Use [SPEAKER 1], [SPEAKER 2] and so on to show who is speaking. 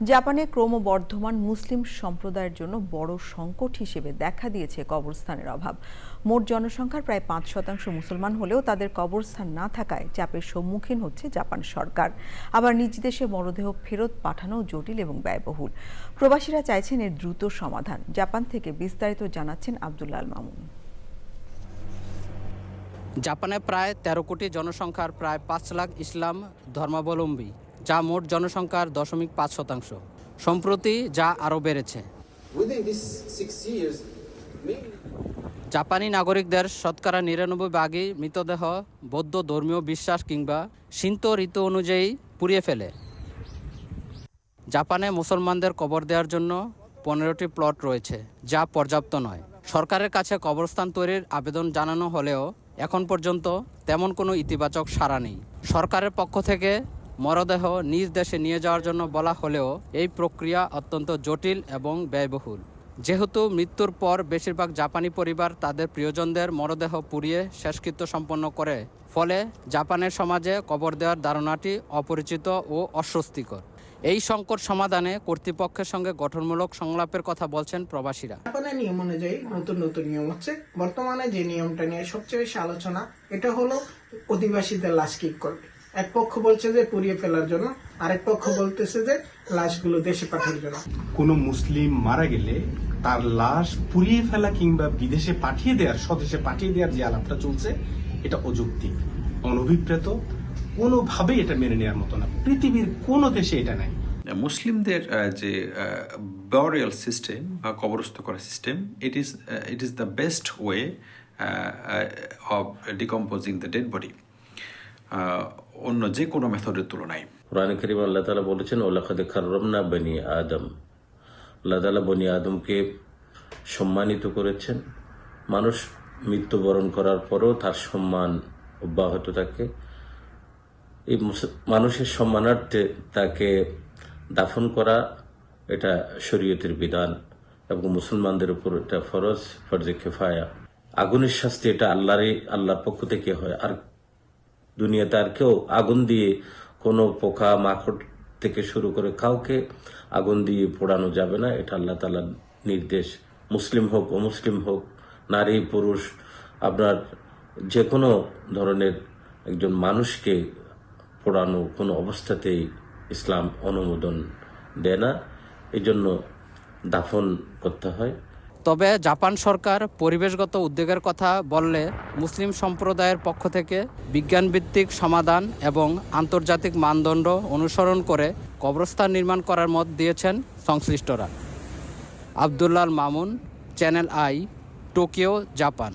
[SPEAKER 1] জাপানে ক্রমবর্ধমান মুসলিম সম্প্রদায়ের জন্য বড় সংকট হিসেবে দেখা দিয়েছে কবরস্থানের অভাব। মোট জনসংখ্যার প্রায় ৫% মুসলমান হলেও তাদের কবরস্থান না থাকায় চাপের সম্মুখীন হচ্ছে জাপান সরকার। আবার নিজ দেশে মরদেহ ফেরত পাঠানো জটিল এবং ব্যয়বহুল। প্রবাসীরা চাইছেন এর দ্রুত সমাধান। জাপান থেকে বিস্তারিত জানাচ্ছেন আব্দুল্লাহ আল মামুন।
[SPEAKER 2] জাপানে প্রায় ১৩ কোটি জনসংখ্যার প্রায় ৫ লাখ ইসলাম ধর্মাবলম্বী, যা মোট জনসংখ্যার ০.৫%। সম্প্রতি যা আরও বেড়েছে। জাপানি নাগরিকদের শতকরা ৯৯ ভাগই মৃতদেহ বৌদ্ধ ধর্মীয় বিশ্বাস কিংবা শিন্তো রীতি অনুযায়ী পুড়িয়ে ফেলে। জাপানে মুসলমানদের কবর দেওয়ার জন্য ১৫টি প্লট রয়েছে, যা পর্যাপ্ত নয়। সরকারের কাছে কবরস্থান তৈরির আবেদন জানানো হলেও এখন পর্যন্ত তেমন কোনো ইতিবাচক সাড়া নেই। সরকারের পক্ষ থেকে মরদেহ নিজ দেশে নিয়ে যাওয়ার জন্য বলা হলেও এই প্রক্রিয়া অত্যন্ত জটিল এবং ব্যয়বহুল। যেহেতু মৃত্যুর পর বেশিরভাগ জাপানি পরিবার তাদের প্রিয়জনদের মরদেহ পুড়িয়ে শেষকৃত্য সম্পন্ন করে, ফলে জাপানের সমাজে কবর দেওয়ার ধারণাটি অপরিচিত ও অস্বস্তিকর। এই সংকট সমাধানে কর্তৃপক্ষের সঙ্গে গঠনমূলক সংলাপের কথা বলছেন প্রবাসীরা।
[SPEAKER 3] জাপানের নিয়ম অনুযায়ী নতুন নিয়ম হচ্ছে, বর্তমানে যে নিয়মটা নিয়ে সবচেয়ে বেশি আলোচনা, এটা হলো অধিবাসীদের লাশ কি করবে। এক পক্ষ বলছে যে পুড়িয়ে ফেলার জন্য, আরেক পক্ষ বলতেছে যে লাশগুলো দেশে পাঠানোর জন্য।
[SPEAKER 4] কোনো মুসলিম মারা গেলে তার লাশ পুড়িয়ে ফেলা কিংবা বিদেশে পাঠিয়ে দেওয়ার, স্বদেশে পাঠিয়ে দেওয়ার যে আলাপটা চলছে, এটা অযৌক্তিক, অনভিপ্রেত, কোনোভাবেই এটা মেনে নেওয়ার মতো না। পৃথিবীর কোনো দেশে এটা নাই।
[SPEAKER 5] মুসলিমদের যে বারিয়াল সিস্টেম বা কবরস্থ করা system, it is the best way of ডিকম্পোজিং the dead body, অন্য যে কোনো মেথডের তুলনায়।
[SPEAKER 6] কুরআনে কারীম আল্লাহ তাআলা বলেছেন, ওয়ালাকাদ কাররামনা বনি আদম। আল্লাহ তাআলা বনি আদমকে সম্মানিত করেছেন। মানুষ মৃত্যুবরণ করার পরও তার সম্মান অব্যাহত থাকে। এই মানুষের সম্মানার্থে তাকে দাফন করা, এটা শরীয়তের বিধান এবং মুসলমানদের উপর এটা ফরজে কিফায়া। আগুনের শাস্তি এটা আল্লাহর পক্ষ থেকে হয়। আর দুনিয়াতে আর কেউ আগুন দিয়ে কোনো পোকা মাকড় থেকে শুরু করে কাউকে আগুন দিয়ে পোড়ানো যাবে না, এটা আল্লাহ তাআলার নির্দেশ। মুসলিম হোক অমুসলিম হোক, নারী পুরুষ, আপনার যে কোনো ধরনের একজন মানুষকে পোড়ানো কোনো অবস্থাতেই ইসলাম অনুমোদন দেয় না। এই জন্য দাফন করতে হয়।
[SPEAKER 2] তবে জাপান সরকার পরিবেশগত উদ্যোগের কথা বললে মুসলিম সম্প্রদায়ের পক্ষ থেকে বিজ্ঞানভিত্তিক সমাধান এবং আন্তর্জাতিক মানদণ্ড অনুসরণ করে কবরস্থান নির্মাণ করার মত দিয়েছেন সংশ্লিষ্টরা। Abdullah Al Mamun, Channel I, Tokyo, Japan.